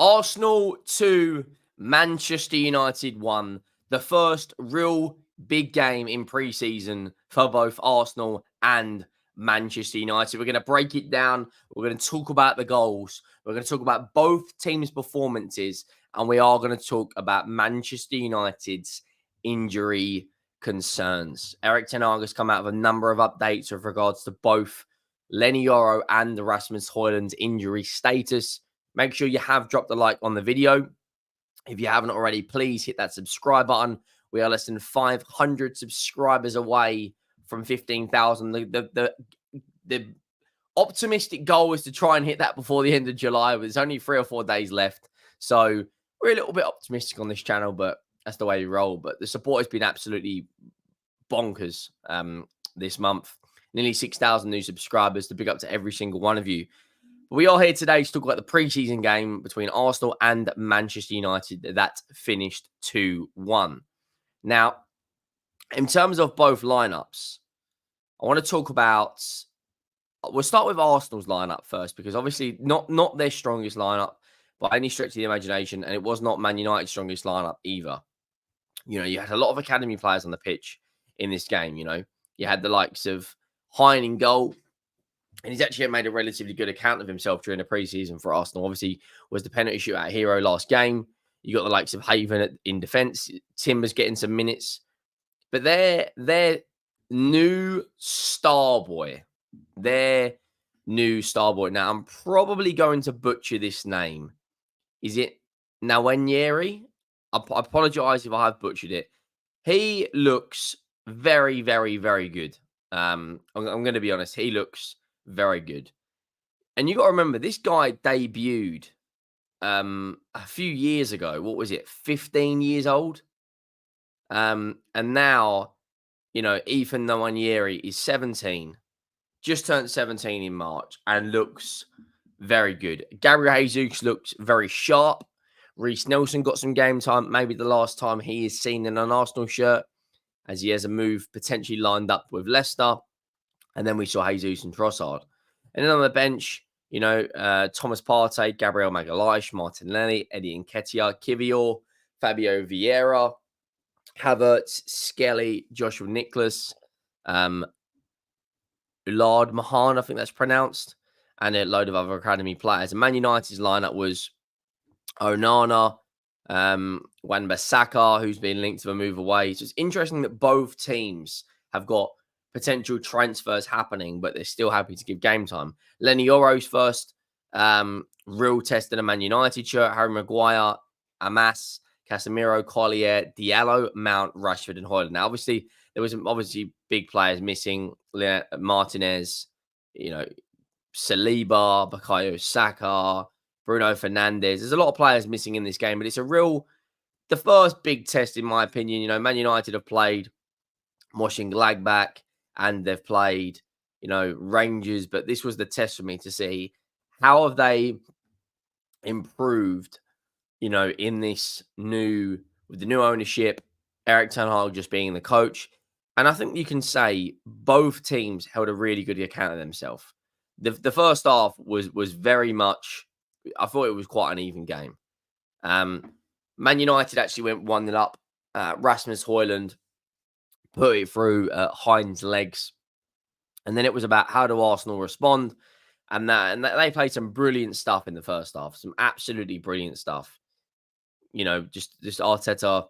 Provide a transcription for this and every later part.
Arsenal 2, Manchester United 1. The first real big game in pre-season for both Arsenal and Manchester United. We're going to break it down. We're going to talk about the goals. We're going to talk about both teams' performances. And we are going to talk about Manchester United's injury concerns. Eric Ten Hag has come out with a number of updates with regards to both Lenny Yoro and Rasmus Højlund's injury status. Make sure you have dropped a like on the video. If you haven't already, please hit that subscribe button. We are less than 500 subscribers away from 15,000. The optimistic goal is to try and hit that before the end of July. There's only 3 or 4 days left. So we're a little bit optimistic on this channel, but that's the way we roll. But the support has been absolutely bonkers this month. Nearly 6,000 new subscribers. To big up to every single one of you. We are here today to talk about the pre-season game between Arsenal and Manchester United that finished 2-1. Now, in terms of both lineups, I want to talk about. We'll start with Arsenal's lineup first, because obviously not their strongest lineup by any stretch of the imagination, and it was not Man United's strongest lineup either. You know, you had a lot of academy players on the pitch in this game. You know, you had the likes of Hine in goal. And he's actually made a relatively good account of himself during the preseason for Arsenal. Obviously, was the penalty shootout hero last game. You got the likes of Haven in defence. Timber's getting some minutes. But their new star boy. Now, I'm probably going to butcher this name. Is it Nawanyeri? I apologise if I have butchered it. He looks very, very, very good. I'm going to be honest. He looks very good. And you got to remember, this guy debuted a few years ago. What was it? 15 years old. And now, you know, Ethan Nwanieri is 17. Just turned 17 in March and looks very good. Gabriel Jesus looks very sharp. Reece Nelson got some game time. Maybe the last time he is seen in an Arsenal shirt, as he has a move potentially lined up with Leicester. And then we saw Jesus and Trossard. And then on the bench, you know, Thomas Partey, Gabriel Magalhaes, Martin Lenny, Eddie Nketiah, Kivior, Fabio Vieira, Havertz, Skelly, Joshua Nicholas, Ulad Mahan, I think that's pronounced, and a load of other academy players. And Man United's lineup was Onana, Wan-Bissaka, who's been linked to a move away. So it's interesting that both teams have got potential transfers happening, but they're still happy to give game time. Lenny Yoro's first real test in a Man United shirt. Harry Maguire, Amas, Casemiro, Collier, Diallo, Mount, Rashford, and Højlund. Now, obviously, there was big players missing. Martinez, you know, Saliba, Bukayo Saka, Bruno Fernandes. There's a lot of players missing in this game, but it's the first big test, in my opinion. You know, Man United have played Mönchengladbach and they've played, you know, Rangers, but this was the test for me to see how have they improved, you know, in this with the new ownership, Eric Ten Hag just being the coach. And I think you can say both teams held a really good account of themselves. The first half was very much, I thought it was quite an even game. Man United actually went 1-0 up. Rasmus Højlund put it through Hines' legs. And then it was about how do Arsenal respond. And they played some brilliant stuff in the first half. Some absolutely brilliant stuff. You know, just Arteta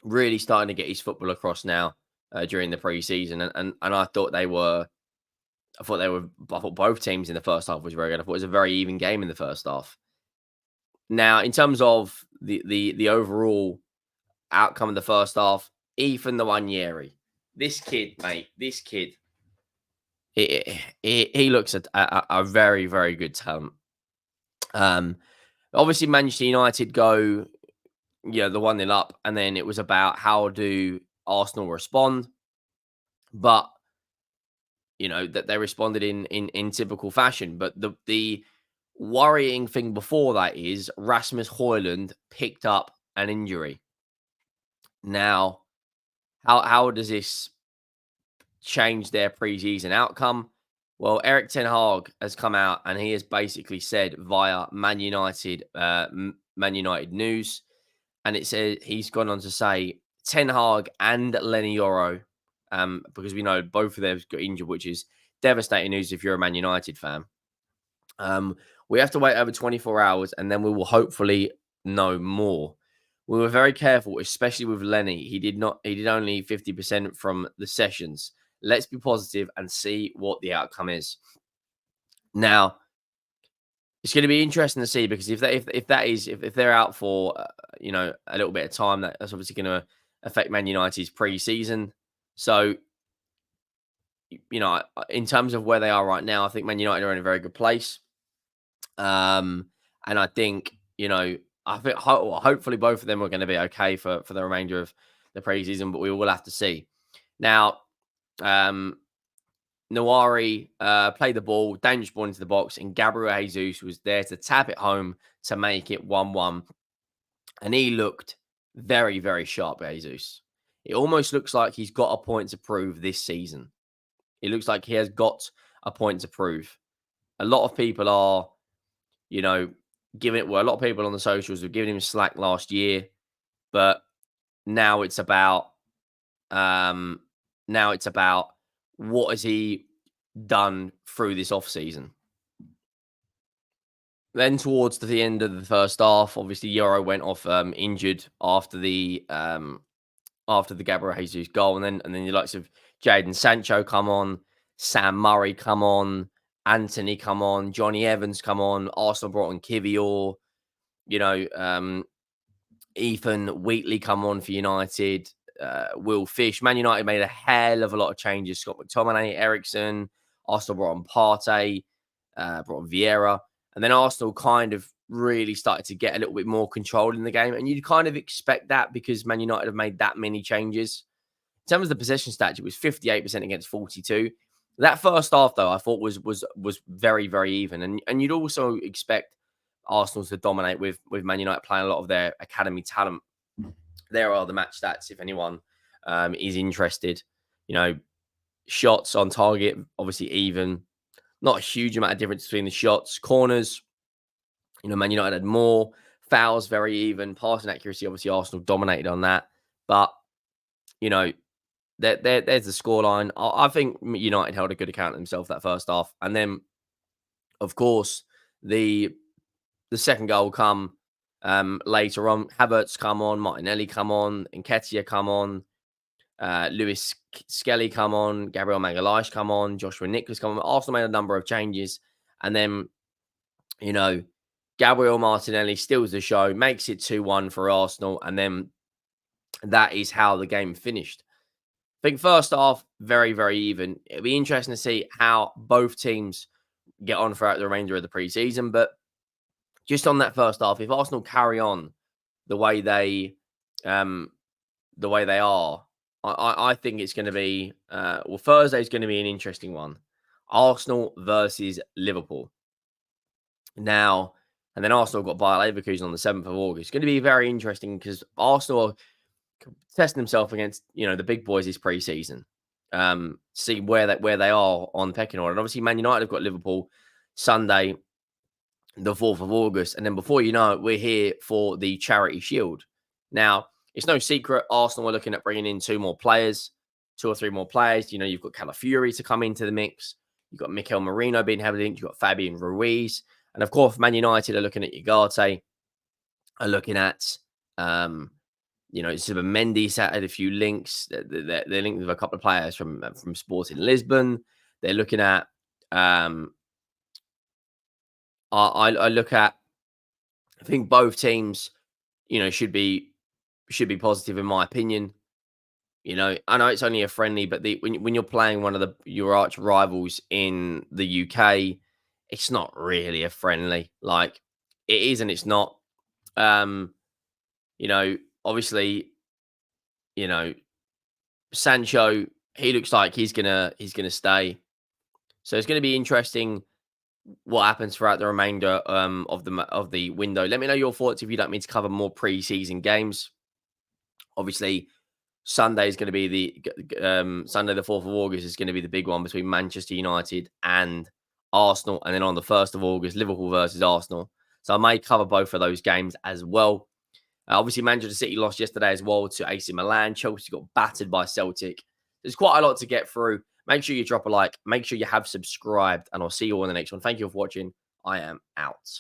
really starting to get his football across now during the pre-season. And I thought I thought both teams in the first half was very good. I thought it was a very even game in the first half. Now, in terms of the overall outcome of the first half, Ethan Nwanieri, this kid, mate, he looks at a very, very good talent. Obviously, Manchester United go, the 1-0 up, and then it was about how do Arsenal respond. But you know that they responded in typical fashion. But the worrying thing before that is Rasmus Højlund picked up an injury. Now, how does this change their preseason outcome? Well, Eric Ten Hag has come out and he has basically said via Man United News, and it says he's gone on to say Ten Hag and Lenny Yoro, because we know both of them got injured, which is devastating news if you're a Man United fan. We have to wait over 24 hours and then we will hopefully know more. We were very careful, especially with Lenny. He did only 50% from the sessions. Let's be positive and see what the outcome is. Now, it's going to be interesting to see because if they're out for a little bit of time, that's obviously going to affect Man United's pre-season. So, in terms of where they are right now, I think Man United are in a very good place. And I think, I think hopefully both of them are going to be okay for the remainder of the preseason, but we will have to see. Now, Nawari played the ball, dangerous ball into the box, and Gabriel Jesus was there to tap it home to make it 1-1. And he looked very, very sharp, Jesus. It almost looks like he's got a point to prove this season. It looks like he has got a point to prove. A lot of people are, a lot of people on the socials were giving him slack last year, but now it's about what has he done through this off season. Then towards the end of the first half, obviously Euro went off injured after the Gabriel Jesus goal, and then the likes of Jadon Sancho come on, Sam Murray come on, Anthony come on, Johnny Evans come on, Arsenal brought on Kivior, Ethan Wheatley come on for United, Will Fish. Man United made a hell of a lot of changes. Scott McTominay, Ericsson, Arsenal brought on Partey, brought on Vieira, and then Arsenal kind of really started to get a little bit more control in the game. And you'd kind of expect that because Man United have made that many changes. In terms of the possession stats, it was 58% against 42. That first half, though, I thought was very, very even. And you'd also expect Arsenal to dominate with Man United playing a lot of their academy talent. There are the match stats if anyone is interested. Shots on target, obviously even. Not a huge amount of difference between the shots. Corners, Man United had more. Fouls, very even. Passing accuracy, obviously Arsenal dominated on that. But, there's the scoreline. I think United held a good account of themselves that first half. And then, of course, the second goal come later on. Havertz come on, Martinelli come on, Nketiah come on, Lewis Skelly come on, Gabriel Magalhaes come on, Joshua Nicholas come on. Arsenal made a number of changes. And then, Gabriel Martinelli steals the show, makes it 2-1 for Arsenal. And then that is how the game finished. I think first half, very, very even. It'll be interesting to see how both teams get on throughout the remainder of the preseason. But just on that first half, if Arsenal carry on the way they are, I think it's going to be Thursday is going to be an interesting one. Arsenal versus Liverpool. Now, and then Arsenal got Bayer Leverkusen on the 7th of August. It's going to be very interesting because Arsenal are testing themselves against the big boys this preseason. See where they are on the pecking order. And obviously, Man United have got Liverpool Sunday, the 4th of August. And then before you know it, we're here for the Charity Shield. Now, it's no secret Arsenal are looking at bringing in 2 or 3 more players. You've got Calafiori to come into the mix. You've got Mikel Merino being heavily linked. You've got Fabian Ruiz. And of course, Man United are looking at Ugarte, are looking at, Zubimendi had a few links. They're linked with a couple of players from Sporting Lisbon. They're looking at, I look at, I think both teams, should be positive in my opinion. I know it's only a friendly, but when you're playing one of your arch rivals in the UK, it's not really a friendly. Like it is and it's not. Obviously, Sancho, he looks like he's gonna stay. So it's gonna be interesting what happens throughout the remainder of the window. Let me know your thoughts if you'd like me to cover more pre-season games. Obviously, Sunday is going to be Sunday, the 4th of August, is going to be the big one between Manchester United and Arsenal. And then on the 1st of August, Liverpool versus Arsenal. So I may cover both of those games as well. Obviously, Manchester City lost yesterday as well to AC Milan. Chelsea got battered by Celtic. There's quite a lot to get through. Make sure you drop a like. Make sure you have subscribed. And I'll see you all in the next one. Thank you for watching. I am out.